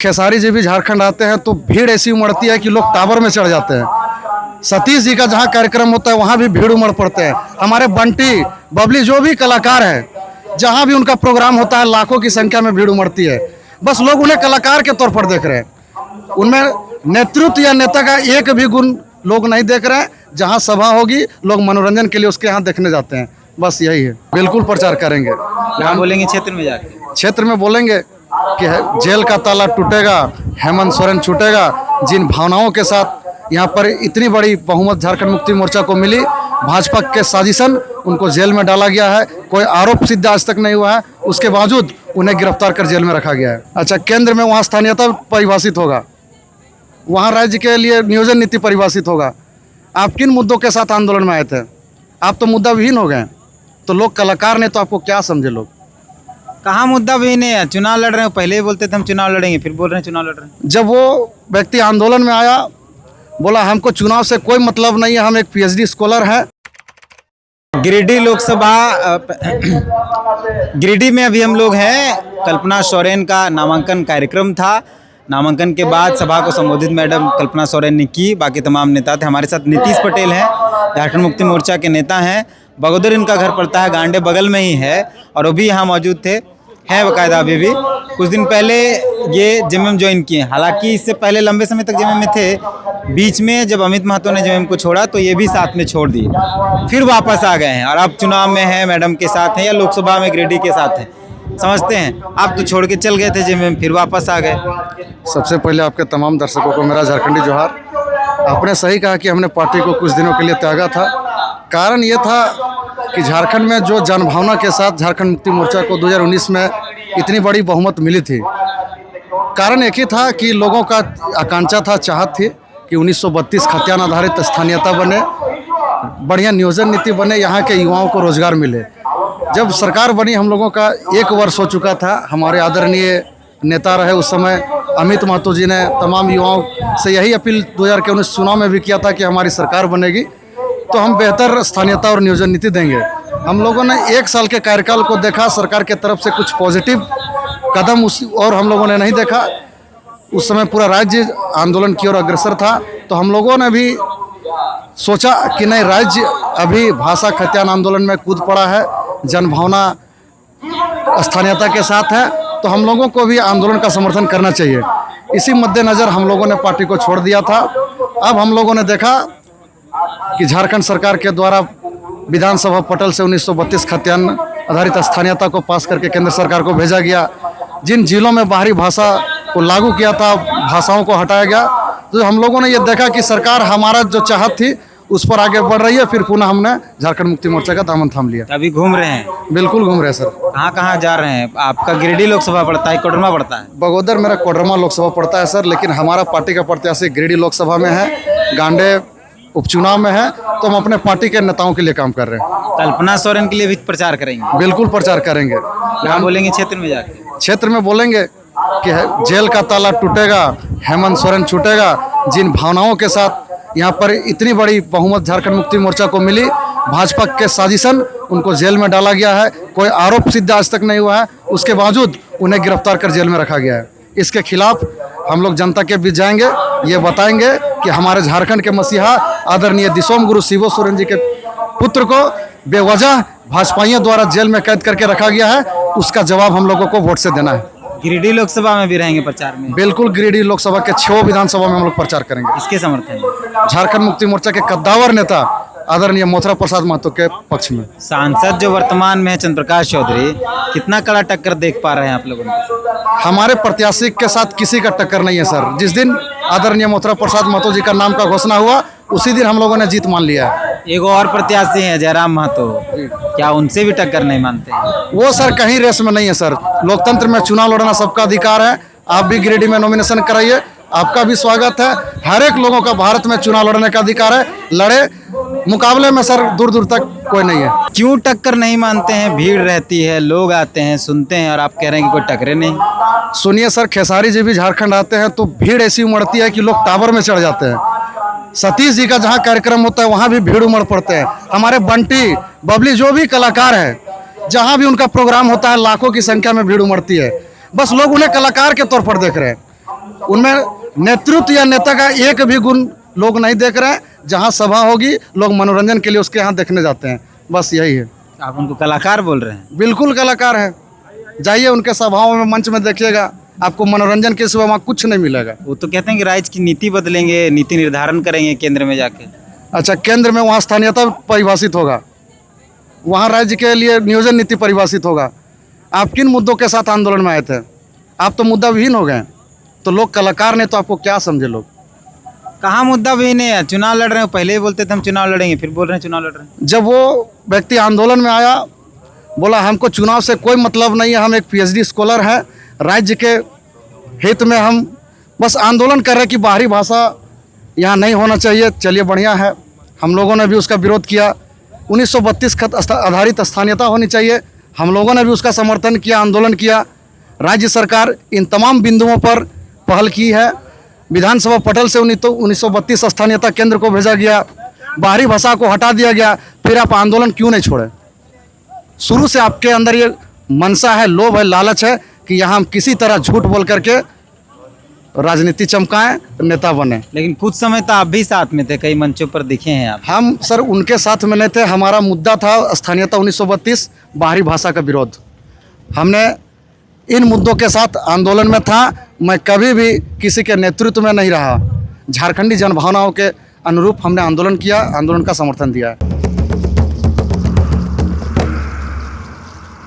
खेसारी जी भी झारखंड आते हैं तो भीड़ ऐसी उमड़ती है कि लोग टावर में चढ़ जाते हैं। सतीश जी का जहाँ कार्यक्रम होता है वहाँ भी भीड़ उमड़ पड़ते हैं। हमारे बंटी बबली जो भी कलाकार हैं जहाँ भी उनका प्रोग्राम होता है लाखों की संख्या में भीड़ उमड़ती है। बस लोग उन्हें कलाकार के तौर पर देख रहे हैं, उनमें नेतृत्व या नेता का एक भी गुण लोग नहीं देख रहे हैं। जहाँ सभा होगी लोग मनोरंजन के लिए उसके यहाँ देखने जाते हैं, बस यही है। बिल्कुल प्रचार करेंगे। क्या बोलेंगे क्षेत्र में जाके? क्षेत्र में बोलेंगे कि जेल का ताला टूटेगा, हेमंत सोरेन छूटेगा। जिन भावनाओं के साथ यहाँ पर इतनी बड़ी बहुमत झारखंड मुक्ति मोर्चा को मिली, भाजपा के साजिशन उनको जेल में डाला गया है। कोई आरोप सिद्ध आज तक नहीं हुआ है, उसके बावजूद उन्हें गिरफ्तार कर जेल में रखा गया है। अच्छा, केंद्र में वहाँ स्थानीयता परिभाषित होगा, वहाँ राज्य के लिए नियोजन नीति परिभाषित होगा। आप किन मुद्दों के साथ आंदोलन में आए थे? आप तो मुद्दा विहीन हो गए। तो लोग कलाकार ने तो आपको क्या समझे? लोग कहाँ मुद्दा भी नहीं है, चुनाव लड़ रहे हो। पहले ही बोलते थे हम चुनाव लड़ेंगे, फिर बोल रहे हैं चुनाव लड़ रहे हैं। जब वो व्यक्ति आंदोलन में आया, बोला हमको चुनाव से कोई मतलब नहीं है, हम एक पीएचडी स्कॉलर हैं। गिरिडीह लोकसभा गिरिडीह में अभी हम लोग हैं। कल्पना सोरेन का नामांकन कार्यक्रम था। नामांकन के बाद सभा को संबोधित मैडम कल्पना सोरेन ने की। बाकी तमाम नेता थे। हमारे साथ नीतीश पटेल हैं, झारखंड मुक्ति मोर्चा के नेता हैं। बगोदर इनका घर पड़ता है, गांडे बगल में ही है, और वो भी यहाँ मौजूद थे, हैं बाकायदा अभी भी। कुछ दिन पहले ये जेएमएम ज्वाइन किए, हालांकि इससे पहले लंबे समय तक जेएमएम में थे। बीच में जब अमित महतो ने जेएमएम को छोड़ा तो ये भी साथ में छोड़ दिए, फिर वापस आ गए हैं और अब चुनाव में हैं, मैडम के साथ हैं या लोकसभा में गिरिडीह के साथ हैं। समझते हैं आप तो छोड़ के चल गए थे जेएमएम, फिर वापस आ गए। सबसे पहले आपके तमाम दर्शकों को मेरा झारखंडी जोहार। आपने सही कहा कि हमने पार्टी को कुछ दिनों के लिए त्यागा था। कारण ये था कि झारखंड में जो जनभावना के साथ झारखंड मुक्ति मोर्चा को 2019 में इतनी बड़ी बहुमत मिली थी, कारण एक ही था कि लोगों का आकांक्षा था, चाहत थी कि 1932 खतियान आधारित स्थानीयता बने, बढ़िया नियोजन नीति बने, यहाँ के युवाओं को रोजगार मिले। जब सरकार बनी हम लोगों का 1 वर्ष हो चुका था। हमारे आदरणीय नेता रहे उस समय अमित महतो जी ने तमाम युवाओं से यही अपील 2019 चुनाव में भी किया था कि हमारी सरकार बनेगी तो हम बेहतर स्थानीयता और नियोजन नीति देंगे। हम लोगों ने 1 साल के कार्यकाल को देखा, सरकार के तरफ से कुछ पॉजिटिव कदम और हम लोगों ने नहीं देखा। उस समय पूरा राज्य आंदोलन की ओर अग्रसर था, तो हम लोगों ने भी सोचा कि नहीं, राज्य अभी भाषा खतियान आंदोलन में कूद पड़ा है, जनभावना स्थानीयता के साथ है, तो हम लोगों को भी आंदोलन का समर्थन करना चाहिए। इसी मद्देनज़र हम लोगों ने पार्टी को छोड़ दिया था। अब हम लोगों ने देखा कि झारखंड सरकार के द्वारा विधानसभा पटल से 1932 खतियान आधारित स्थानीयता को पास करके केंद्र सरकार को भेजा गया। जिन जिलों में बाहरी भाषा को लागू किया था, भाषाओं को हटाया गया। तो हम लोगों ने ये देखा कि सरकार हमारा जो चाहत थी उस पर आगे बढ़ रही है। फिर पुनः हमने झारखंड मुक्ति मोर्चा का दामन थाम लिया। अभी घूम रहे हैं? बिल्कुल घूम रहे हैं सर। कहाँ कहाँ जा रहे हैं? आपका गिरिडीह लोकसभा पड़ता है, कोडरमा पड़ता है? बगोदर मेरा कोडरमा लोकसभा पड़ता है सर, लेकिन हमारा पार्टी का प्रत्याशी गिरिडीह लोकसभा में है, गांडे उपचुनाव में है, तो हम अपने पार्टी के नेताओं के लिए काम कर रहे हैं। कल्पना सोरेन के लिए भी प्रचार करेंगे? बिल्कुल प्रचार करेंगे। क्या बोलेंगे क्षेत्र में जाके? क्षेत्र में बोलेंगे कि जेल का ताला टूटेगा, हेमंत सोरेन छूटेगा। जिन भावनाओं के साथ यहाँ पर इतनी बड़ी बहुमत झारखंड मुक्ति मोर्चा को मिली, भाजपा के साजिशन उनको जेल में डाला गया है। कोई आरोप सिद्ध आज तक नहीं हुआ है, उसके बावजूद उन्हें गिरफ्तार कर जेल में रखा गया है। इसके खिलाफ हम लोग जनता के बीच जाएंगे, ये बताएंगे कि हमारे झारखंड के मसीहा आदरणीय दिसोम गुरु शिबू सोरेन जी के पुत्र को बेवजह भाजपाइयों द्वारा जेल में कैद करके रखा गया है। उसका जवाब हम लोगों को वोट से देना है। गिरिडीह लोकसभा में भी रहेंगे प्रचार में? बिल्कुल, गिरिडीह लोकसभा के 6 विधानसभा में हम लोग प्रचार करेंगे। इसके समर्थन में झारखंड मुक्ति मोर्चा के कद्दावर नेता आदरणीय मोथरा प्रसाद महतो के पक्ष में। सांसद जो वर्तमान में है चंद्रप्रकाश चौधरी, कितना कड़ा टक्कर देख पा रहे हैं आप लोगों को? हमारे प्रत्याशी के साथ किसी का टक्कर नहीं है सर। जिस दिन आदरणीय मोथरा प्रसाद महतो जी का नाम का घोषणा हुआ उसी दिन हम लोगों ने जीत मान लिया है। एक और प्रत्याशी हैं जयराम महतो, क्या उनसे भी टक्कर नहीं मानते हैं? वो सर कहीं रेस में नहीं है सर। लोकतंत्र में चुनाव लड़ना सबका अधिकार है। आप भी गिरिडीह में नॉमिनेशन कराइए, आपका भी स्वागत है। हर एक लोगों का भारत में चुनाव लड़ने का अधिकार है। लड़े, मुकाबले में सर दूर दूर तक कोई नहीं है। क्यों टक्कर नहीं मानते हैं? भीड़ रहती है, लोग आते हैं, सुनते हैं, और आप कह रहे हैं कि कोई टक्करे नहीं। सुनिए सर, खेसारी जी भी झारखंड आते हैं तो भीड़ ऐसी उमड़ती है कि लोग टावर में चढ़ जाते हैं। सतीश जी का जहाँ कार्यक्रम होता है वहाँ भी भीड़ उमड़ पड़ते हैं। हमारे बंटी बबली जो भी कलाकार हैं जहाँ भी उनका प्रोग्राम होता है लाखों की संख्या में भीड़ उमड़ती है। बस लोग उन्हें कलाकार के तौर पर देख रहे हैं, उनमें नेतृत्व या नेता का एक भी गुण लोग नहीं देख रहे हैं। जहाँ सभा होगी लोग मनोरंजन के लिए उसके यहाँ देखने जाते हैं, बस यही है। आप उनको कलाकार बोल रहे हैं? बिल्कुल कलाकार है, जाइए उनके सभाओं में, मंच में देखिएगा, आपको मनोरंजन के सिवा वहाँ कुछ नहीं मिलेगा। वो तो कहते हैं कि राज्य की नीति बदलेंगे, नीति निर्धारण करेंगे केंद्र में जाके। अच्छा, केंद्र में वहाँ स्थानीयता परिभाषित होगा, वहाँ राज्य के लिए नियोजन नीति परिभाषित होगा। आप किन मुद्दों के साथ आंदोलन में आए थे? आप तो मुद्दा विहीन हो गए, तो लोग कलाकार ने तो आपको क्या समझे लोग? कहाँ मुद्दा भी नहीं है, चुनाव लड़ रहे हो, पहले ही बोलते थे हम चुनाव लड़ेंगे, फिर बोल रहे हैं चुनाव लड़ रहे हैं। जब वो व्यक्ति आंदोलन में आया, बोला हमको चुनाव से कोई मतलब नहीं है, हम एक PhD स्कॉलर हैं, राज्य के हित में हम बस आंदोलन कर रहे हैं कि बाहरी भाषा यहाँ नहीं होना चाहिए। चलिए बढ़िया है, हम लोगों ने भी उसका विरोध किया। 1932 खत आधारित स्थानीयता होनी चाहिए, हम लोगों ने भी उसका समर्थन किया, आंदोलन किया। राज्य सरकार इन तमाम बिंदुओं पर पहल की है। विधानसभा पटल से 1932 स्थानीयता केंद्र को भेजा गया, बाहरी भाषा को हटा दिया गया, फिर आप आंदोलन क्यों नहीं छोड़े? शुरू से आपके अंदर ये मनसा है, लोभ है, लालच है कि यहाँ हम किसी तरह झूठ बोल करके राजनीति चमकाएं, नेता बने। लेकिन कुछ समय तो आप भी साथ में थे, कई मंचों पर दिखे हैं आप। हम सर उनके साथ में नहीं थे, हमारा मुद्दा था स्थानीयता 1932, बाहरी भाषा का विरोध। हमने इन मुद्दों के साथ आंदोलन में था। मैं कभी भी किसी के नेतृत्व में नहीं रहा, झारखंडी जनभावनाओं के अनुरूप हमने आंदोलन किया, आंदोलन का समर्थन दिया है।